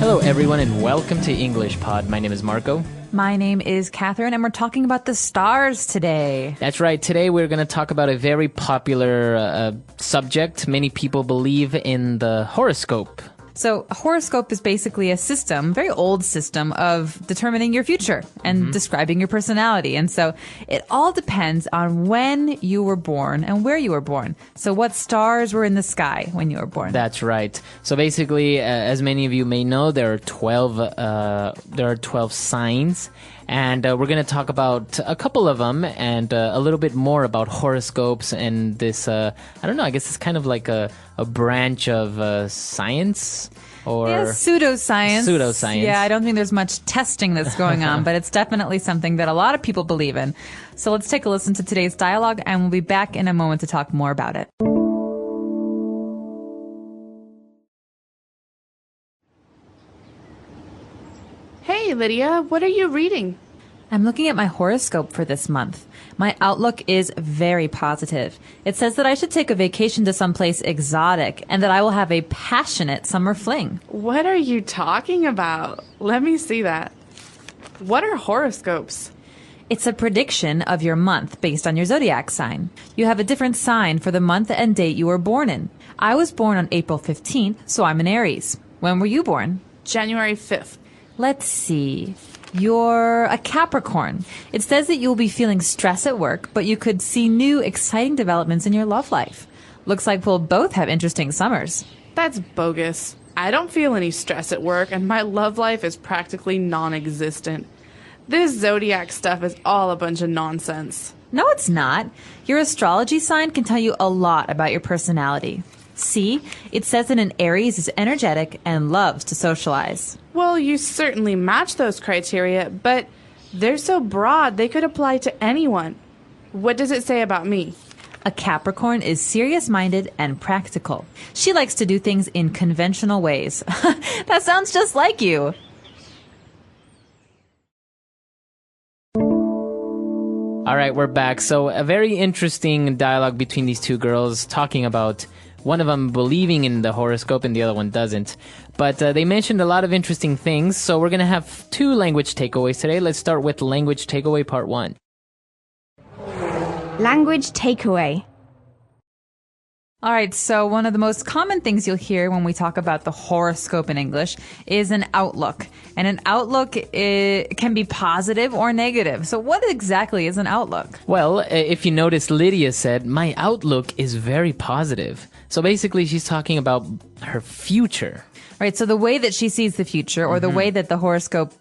Hello, everyone, and welcome to English Pod. My name is Marco. My name is Catherine, and we're talking about the stars today. That's right. Today, we're going to talk about a very popular subject. Many people believe in the horoscope. So a horoscope is basically a system, very old system, of determining your future and describing your personality. And so it all depends on when you were born and where you were born. So what stars were in the sky when you were born? That's right. So basically, as many of you may know, there are 12 signs. And we're going to talk about a couple of them and a little bit more about horoscopes and this, I don't know, I guess it's kind of like a branch of science or... Yeah, pseudoscience. Pseudoscience. Yeah, I don't think there's much testing that's going on, but it's definitely something that a lot of people believe in. So let's take a listen to today's dialogue, and we'll be back in a moment to talk more about it. Hey, Lydia, what are you reading? I'm looking at my horoscope for this month. My outlook is very positive. It says that I should take a vacation to someplace exotic and that I will have a passionate summer fling. What are you talking about? Let me see that. What are horoscopes? It's a prediction of your month based on your zodiac sign. You have a different sign for the month and date you were born in. I was born on April 15th, so I'm an Aries. When were you born? January 5th. Let's see. You're a Capricorn. It says that you'll be feeling stress at work, but you could see new, exciting developments in your love life. Looks like we'll both have interesting summers. That's bogus. I don't feel any stress at work, and my love life is practically non-existent. This Zodiac stuff is all a bunch of nonsense. No, it's not. Your astrology sign can tell you a lot about your personality. See, it says that an Aries is energetic and loves to socialize. Well, you certainly match those criteria, but they're so broad they could apply to anyone. What does it say about me? A Capricorn is serious-minded and practical. She likes to do things in conventional ways. That sounds just like you. All right, we're back. So a very interesting dialogue between these two girls talking about one of them believing in the horoscope and the other one doesn't. But they mentioned a lot of interesting things, so we're going to have two language takeaways today. Let's start with language takeaway part 1. Language takeaway. All right, so one of the most common things you'll hear when we talk about the horoscope in English is an outlook. And an outlook can be positive or negative. So what exactly is an outlook? Well, if you notice, Lydia said, my outlook is very positive. So basically, she's talking about her future. Right, so the way that she sees the future, or the way that the horoscope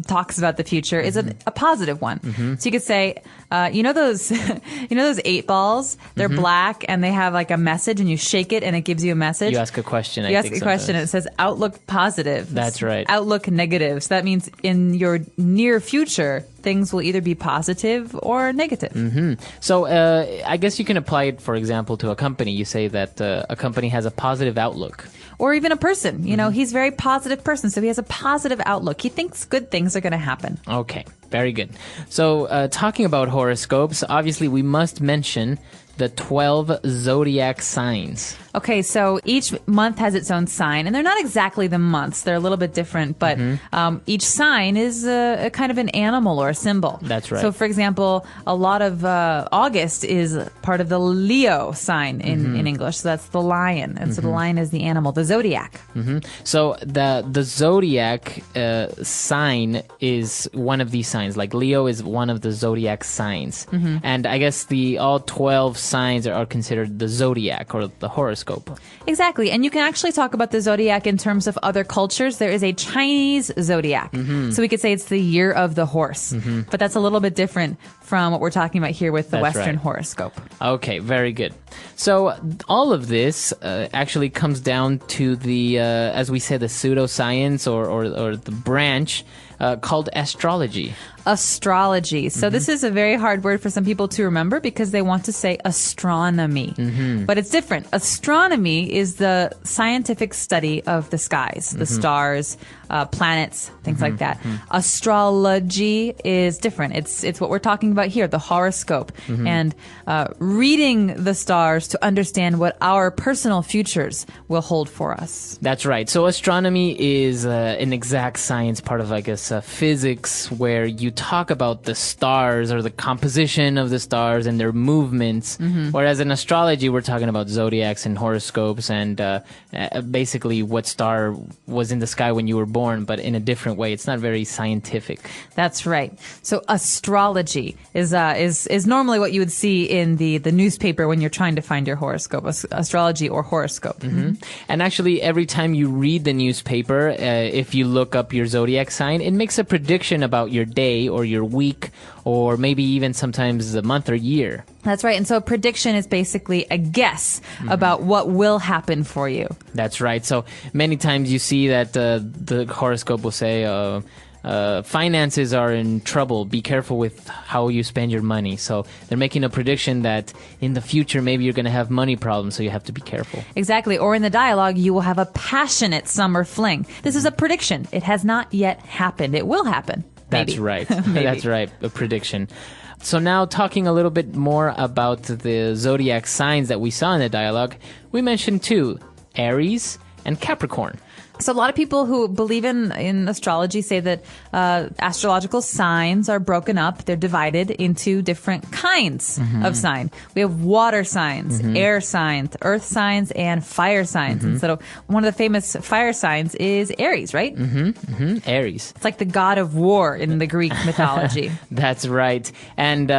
talks about the future, is a positive one. So you could say, you know those 8 balls? They're black and they have like a message, and you shake it and it gives you a message. You ask a question. You ask a question and it says outlook positive. That's right. Outlook negative. So that means in your near future, things will either be positive or negative. So I guess you can apply it, for example, to a company. You say that a company has a positive outlook. Or even a person. You know, he's a very positive person, so he has a positive outlook. He thinks good things are going to happen. Okay, very good. So talking about horoscopes, obviously we must mention the 12 zodiac signs. Okay, so each month has its own sign, and they're not exactly the months. They're a little bit different, but each sign is a kind of an animal or a symbol. That's right. So, for example, a lot of August is part of the Leo sign in English. So that's the lion, and so the lion is the animal, the zodiac. So the zodiac sign is one of these signs. Like Leo is one of the zodiac signs. And I guess all 12 signs are considered the zodiac or the horoscope. Exactly. And you can actually talk about the zodiac in terms of other cultures. There is a Chinese zodiac. So we could say it's the year of the horse. But that's a little bit different from what we're talking about here with the Western horoscope. Okay, very good. So all of this actually comes down to the, as we said, the pseudoscience or the branch called astrology. Astrology. So this is a very hard word for some people to remember because they want to say astronomy. But it's different. Astronomy is the scientific study of the skies, the stars, planets, things like that. Astrology is different. It's what we're talking about here, the horoscope, and reading the stars to understand what our personal futures will hold for us. That's right. So astronomy is an exact science part of, I guess, physics, where you talk about the stars or the composition of the stars and their movements. Whereas in astrology, we're talking about zodiacs and horoscopes and basically what star was in the sky when you were born, but in a different way. It's not very scientific. That's right. So astrology is normally what you would see in the newspaper when you're trying to find your horoscope, astrology or horoscope. And actually, every time you read the newspaper, if you look up your zodiac sign, it makes a prediction about your day or your week, or maybe even sometimes the month or year. That's right. And so a prediction is basically a guess about what will happen for you. That's right. So many times you see that the horoscope will say, finances are in trouble. Be careful with how you spend your money. So they're making a prediction that in the future, maybe you're going to have money problems, so you have to be careful. Exactly. Or in the dialogue, you will have a passionate summer fling. This is a prediction. It has not yet happened. It will happen. That's Maybe. right. Maybe. That's right. A prediction. So now talking a little bit more about the zodiac signs that we saw in the dialogue, we mentioned two, Aries and Capricorn. So a lot of people who believe in astrology say that astrological signs are broken up. They're divided into different kinds of sign. We have water signs, air signs, earth signs, and fire signs. And so one of the famous fire signs is Aries, right? Aries. It's like the god of war in the Greek mythology. That's right. And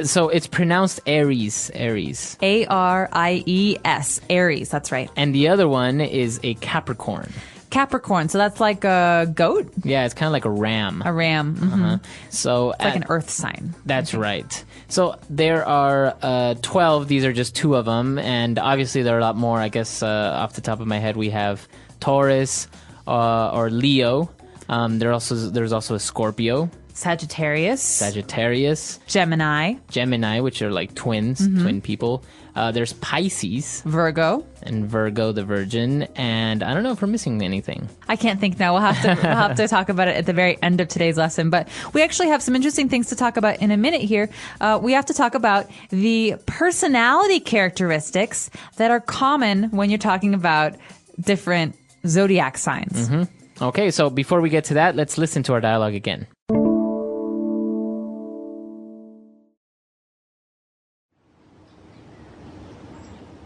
so it's pronounced Aries. Aries. Aries. Aries. That's right. And the other one is a Capricorn. Capricorn. So that's like a goat? Yeah, it's kind of like a ram. A ram. So It's like an earth sign. That's right. So there are 12. These are just two of them. And obviously there are a lot more. I guess off the top of my head, we have Taurus or Leo. There's also a Scorpio. Sagittarius. Gemini, which are like twins, twin people. There's Pisces. Virgo. And Virgo, the Virgin. And I don't know if we're missing anything. I can't think now. We'll have to talk about it at the very end of today's lesson. But we actually have some interesting things to talk about in a minute here. We have to talk about the personality characteristics that are common when you're talking about different zodiac signs. Okay, so before we get to that, let's listen to our dialogue again.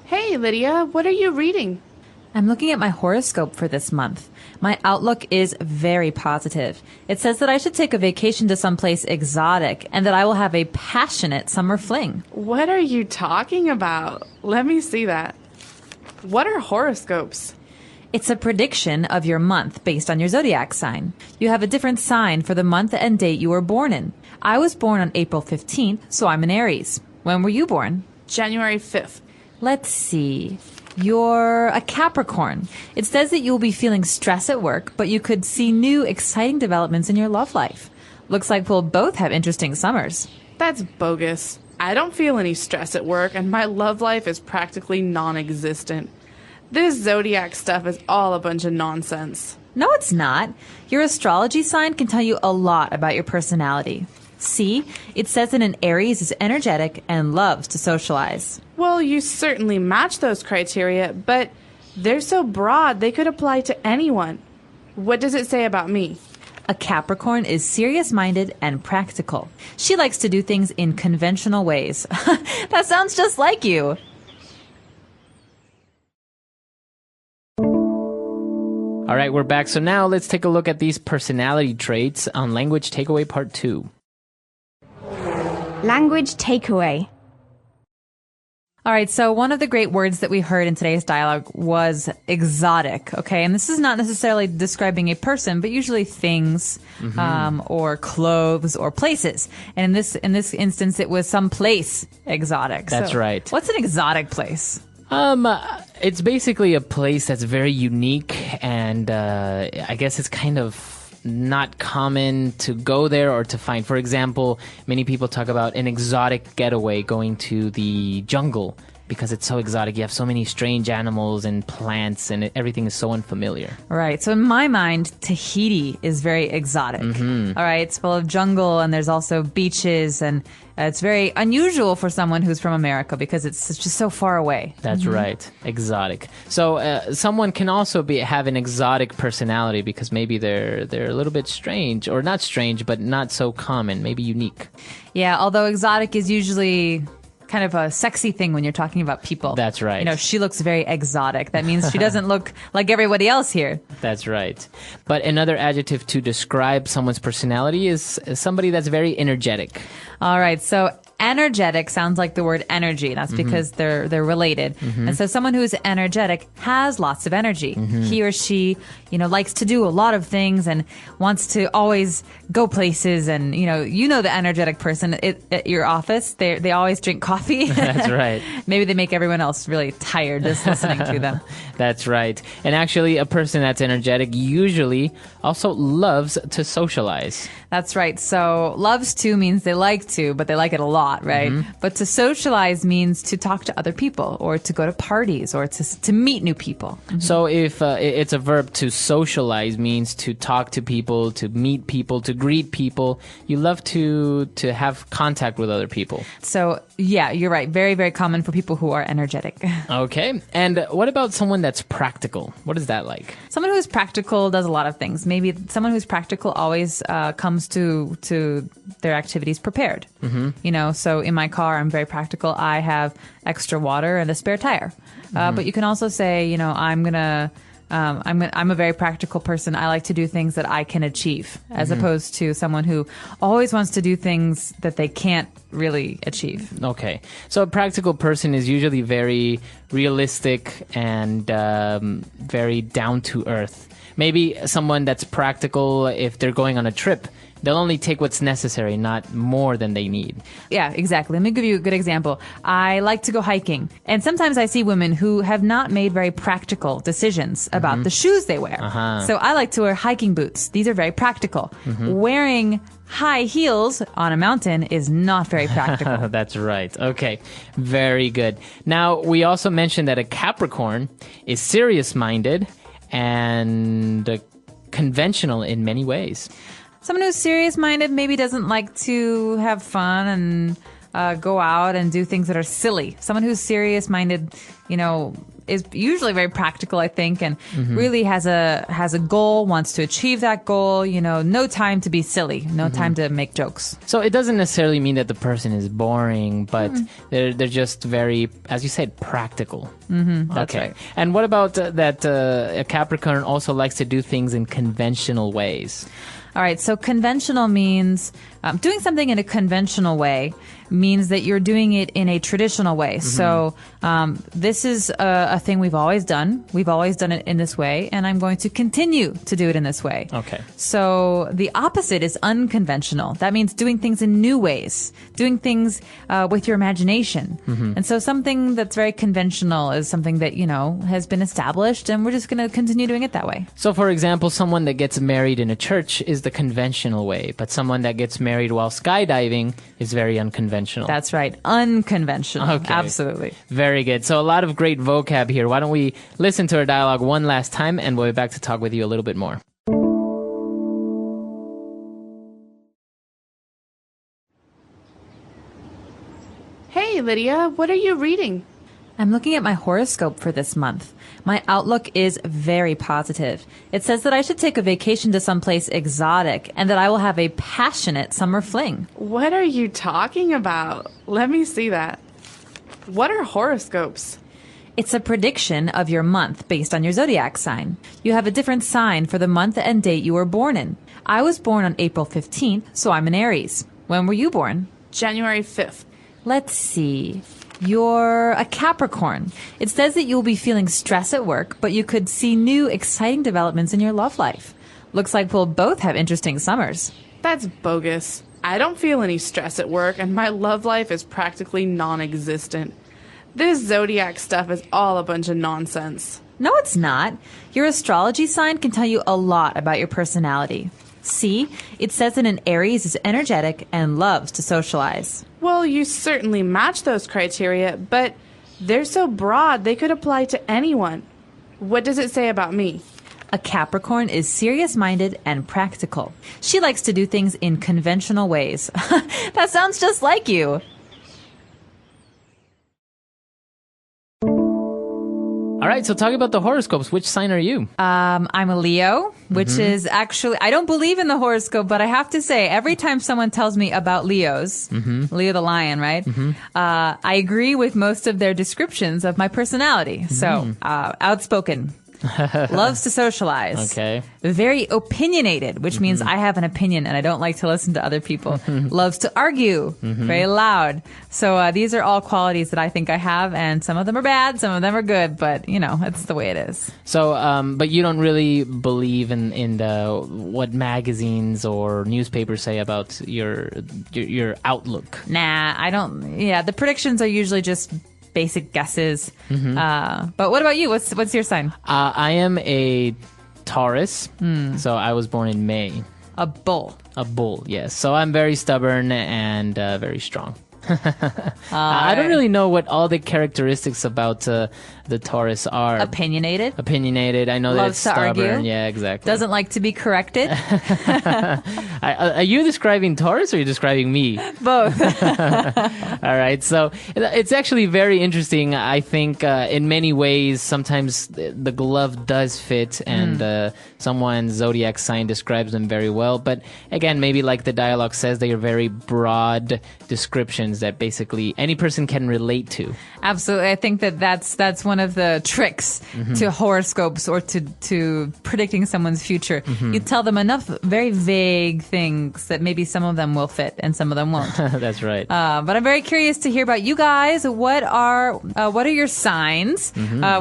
Hey, Lydia, what are you reading? I'm looking at my horoscope for this month. My outlook is very positive. It says that I should take a vacation to someplace exotic and that I will have a passionate summer fling. What are you talking about? Let me see that. What are horoscopes? It's a prediction of your month based on your zodiac sign. You have a different sign for the month and date you were born in. I was born on April 15th, so I'm an Aries. When were you born? January 5th. Let's see. You're a Capricorn. It says that you'll be feeling stress at work, but you could see new, exciting developments in your love life. Looks like we'll both have interesting summers. That's bogus. I don't feel any stress at work, and my love life is practically non-existent. This Zodiac stuff is all a bunch of nonsense. No, it's not. Your astrology sign can tell you a lot about your personality. See, it says that an Aries is energetic and loves to socialize. Well, you certainly match those criteria, but they're so broad they could apply to anyone. What does it say about me? A Capricorn is serious-minded and practical. She likes to do things in conventional ways. That sounds just like you. All right, we're back. So now let's take a look at these personality traits on Language Takeaway Part 2. Language takeaway. All right, so one of the great words that we heard in today's dialogue was exotic, okay? And this is not necessarily describing a person, but usually things, or clothes or places. And in this instance, it was some place exotic. That's right. What's an exotic place? It's basically a place that's very unique, and I guess it's kind of not common to go there or to find. For example, many people talk about an exotic getaway, going to the jungle, because it's so exotic. You have so many strange animals and plants, and everything is so unfamiliar. Right. So in my mind, Tahiti is very exotic. All right. It's full of jungle, and there's also beaches, and it's very unusual for someone who's from America because it's just so far away. That's right. Exotic. So someone can also have an exotic personality because maybe they're a little bit strange, or not strange, but not so common, maybe unique. Yeah. Although exotic is usually kind of a sexy thing when you're talking about people. That's right. You know, she looks very exotic. That means she doesn't look like everybody else here. That's right. But another adjective to describe someone's personality is somebody that's very energetic. All right. So energetic sounds like the word energy. That's because they're related. And so someone who is energetic has lots of energy. He or she, likes to do a lot of things and wants to always go places. And, the energetic person at your office, they always drink coffee. That's right. Maybe they make everyone else really tired just listening to them. That's right. And actually, a person that's energetic usually also loves to socialize. That's right. So loves to means they like to, but they like it a lot, right? But to socialize means to talk to other people, or to go to parties, or to meet new people. So if it's a verb, to socialize means to talk to people, to meet people, to greet people. You love to have contact with other people. So yeah, you're right. Very, very common for people who are energetic. Okay. And what about someone that's practical? What is that like? Someone who's practical does a lot of things. Maybe someone who's practical always comes to their activities prepared. So in my car, I'm very practical. I have extra water and a spare tire. But you can also say, I'm a very practical person. I like to do things that I can achieve, as opposed to someone who always wants to do things that they can't really achieve. Okay. So a practical person is usually very realistic and very down to earth. Maybe someone that's practical, if they're going on a trip, they'll only take what's necessary, not more than they need. Yeah, exactly. Let me give you a good example. I like to go hiking. And sometimes I see women who have not made very practical decisions about the shoes they wear. So I like to wear hiking boots. These are very practical. Wearing high heels on a mountain is not very practical. That's right. Okay. Very good. Now, we also mentioned that a Capricorn is serious-minded and conventional in many ways. Someone who's serious-minded maybe doesn't like to have fun and go out and do things that are silly. Someone who's serious-minded, is usually very practical, I think, and really has a goal, wants to achieve that goal. No time to be silly, no time to make jokes. So it doesn't necessarily mean that the person is boring, but they're just very, as you said, practical. That's okay. right. And what about that a Capricorn also likes to do things in conventional ways? All right, so conventional means doing something in a conventional way means that you're doing it in a traditional way. So this is a thing we've always done. We've always done it in this way, and I'm going to continue to do it in this way. Okay. So the opposite is unconventional. That means doing things in new ways, doing things with your imagination. And so something that's very conventional is something that, has been established, and we're just going to continue doing it that way. So, for example, someone that gets married in a church is the conventional way, but someone that gets married while skydiving is very unconventional. That's right. Unconventional. Okay. Absolutely. Very good. So a lot of great vocab here. Why don't we listen to our dialogue one last time, and we'll be back to talk with you a little bit more. Hey, Lydia, what are you reading? I'm looking at my horoscope for this month. My outlook is very positive. It says that I should take a vacation to someplace exotic and that I will have a passionate summer fling. What are you talking about? Let me see that. What are horoscopes? It's a prediction of your month based on your zodiac sign. You have a different sign for the month and date you were born in. I was born on April 15th, so I'm an Aries. When were you born? January 5th. Let's see. You're a Capricorn. It says that you'll be feeling stress at work, but you could see new, exciting developments in your love life. Looks like we'll both have interesting summers. That's bogus. I don't feel any stress at work, and my love life is practically non-existent. This Zodiac stuff is all a bunch of nonsense. No, it's not. Your astrology sign can tell you a lot about your personality. C, it says that an Aries is energetic and loves to socialize. Well, you certainly match those criteria, but they're so broad they could apply to anyone. What does it say about me? A Capricorn is serious-minded and practical. She likes to do things in conventional ways. That sounds just like you. All right, so talking about the horoscopes, which sign are you? I'm a Leo, which is actually, I don't believe in the horoscope, but I have to say, every time someone tells me about Leos, Leo the lion, right? I agree with most of their descriptions of my personality. So, outspoken. Loves to socialize. Okay. Very opinionated, which means I have an opinion and I don't like to listen to other people. Loves to argue. Very loud. So these are all qualities that I think I have, and some of them are bad, some of them are good, but you know, it's the way it is. So, but you don't really believe in the what magazines or newspapers say about your outlook. Nah, I don't. Yeah, the predictions are usually just basic guesses. But what about you? What's your sign? I am a Taurus, so I was born in May. A bull. A bull, yes. So I'm very stubborn and very strong. I don't really know what all the characteristics about the Taurus are. Opinionated. Opinionated. I know that it's Loves to stubborn. argue. Yeah, exactly. Doesn't like to be corrected. Are you describing Taurus or are you describing me? Both. All right. So it's actually very interesting. I think in many ways, sometimes the glove does fit and someone's zodiac sign describes them very well. But again, maybe like the dialogue says, they are very broad descriptions that basically any person can relate to. Absolutely. I think that's one of the tricks to horoscopes or to predicting someone's future. You tell them enough very vague things that maybe some of them will fit and some of them won't. That's right. But I'm very curious to hear about you guys. What are your signs?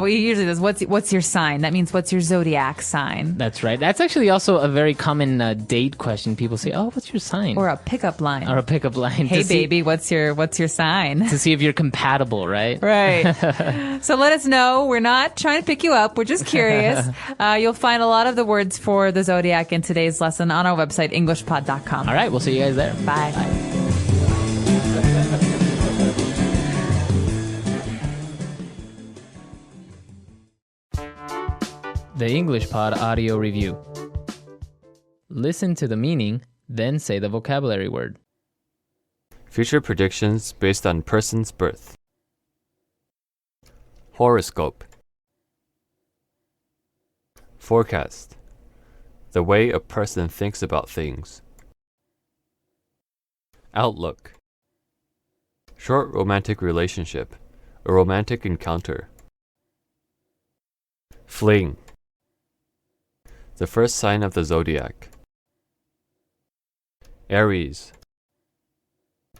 We usually does what's your sign? That means what's your zodiac sign? That's right. That's actually also a very common date question. People say, "Oh, what's your sign?" Or a pickup line. Or a pickup line. Hey, baby, what's your sign? To see if you're compatible, right? Right. So let us know. We're not trying to pick you up. We're just curious. You'll find a lot of the words for the zodiac in today's lesson on our website, englishpod.com. All right. We'll see you guys there. Bye. The English Pod Audio Review. Listen to the meaning, then say the vocabulary word. Future predictions based on person's birth. Horoscope. Forecast. The way a person thinks about things. Outlook. Short romantic relationship. A romantic encounter. Fling. The first sign of the zodiac. Aries.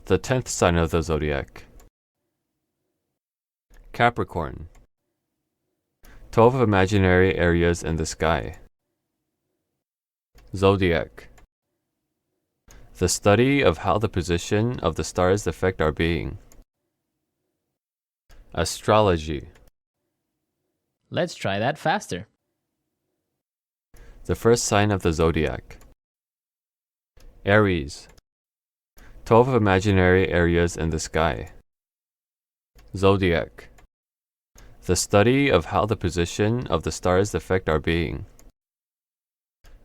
The 10th sign of the zodiac. Capricorn. 12 imaginary areas in the sky. Zodiac. The study of how the position of the stars affect our being. Astrology. Let's try that faster. The first sign of the zodiac. Aries. 12 imaginary areas in the sky. Zodiac. The study of how the position of the stars affect our being.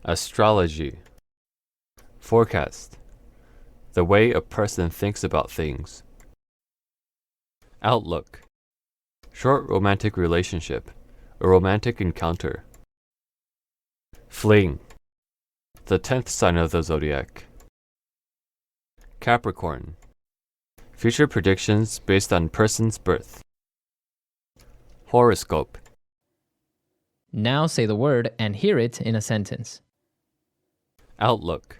Astrology. Forecast. The way a person thinks about things. Outlook. Short romantic relationship. A romantic encounter. Fling. The 10th sign of the zodiac. Capricorn. Future predictions based on person's birth. Horoscope. Now say the word and hear it in a sentence. Outlook.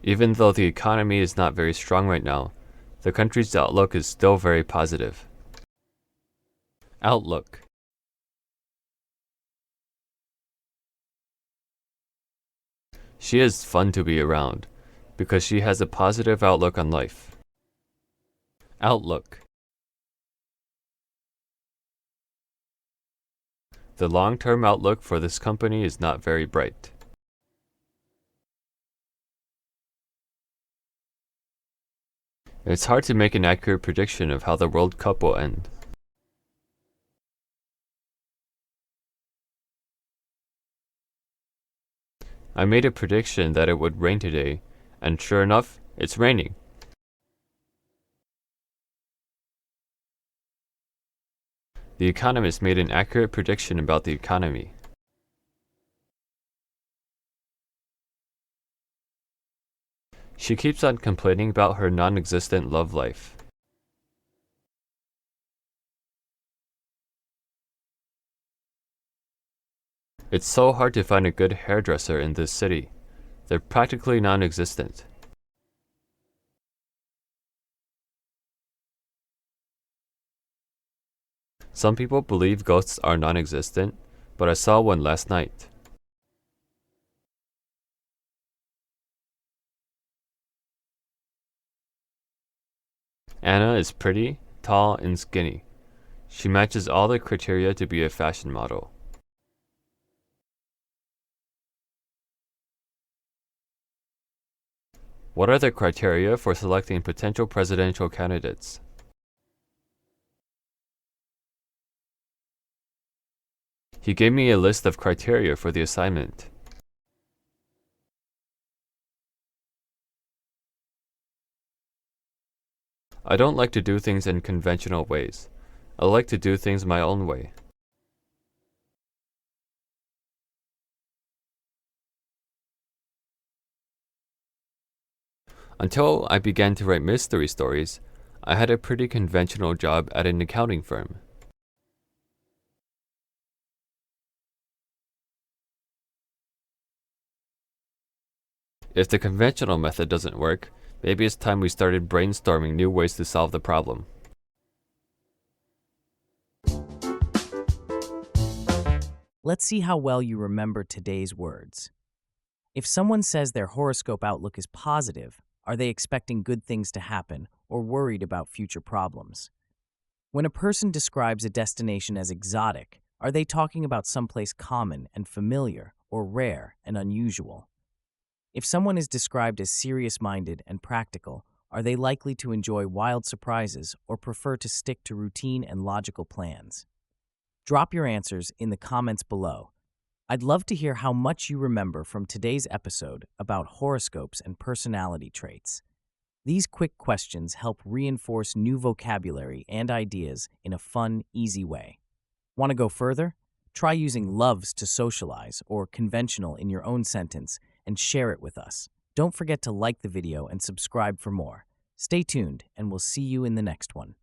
Even though the economy is not very strong right now, the country's outlook is still very positive. Outlook. She is fun to be around because she has a positive outlook on life. Outlook. The long-term outlook for this company is not very bright. It's hard to make an accurate prediction of how the World Cup will end. I made a prediction that it would rain today, and sure enough, it's raining. The Economist made an accurate prediction about the economy. She keeps on complaining about her non-existent love life. It's so hard to find a good hairdresser in this city. They're practically non-existent. Some people believe ghosts are non-existent, but I saw one last night. Anna is pretty, tall, and skinny. She matches all the criteria to be a fashion model. What are the criteria for selecting potential presidential candidates? He gave me a list of criteria for the assignment. I don't like to do things in conventional ways. I like to do things my own way. Until I began to write mystery stories, I had a pretty conventional job at an accounting firm. If the conventional method doesn't work, maybe it's time we started brainstorming new ways to solve the problem. Let's see how well you remember today's words. If someone says their horoscope outlook is positive, are they expecting good things to happen or worried about future problems? When a person describes a destination as exotic, are they talking about someplace common and familiar or rare and unusual? If someone is described as serious-minded and practical, are they likely to enjoy wild surprises or prefer to stick to routine and logical plans? Drop your answers in the comments below. I'd love to hear how much you remember from today's episode about horoscopes and personality traits. These quick questions help reinforce new vocabulary and ideas in a fun, easy way. Want to go further? Try using loves to socialize or conventional in your own sentence and share it with us. Don't forget to like the video and subscribe for more. Stay tuned, and we'll see you in the next one.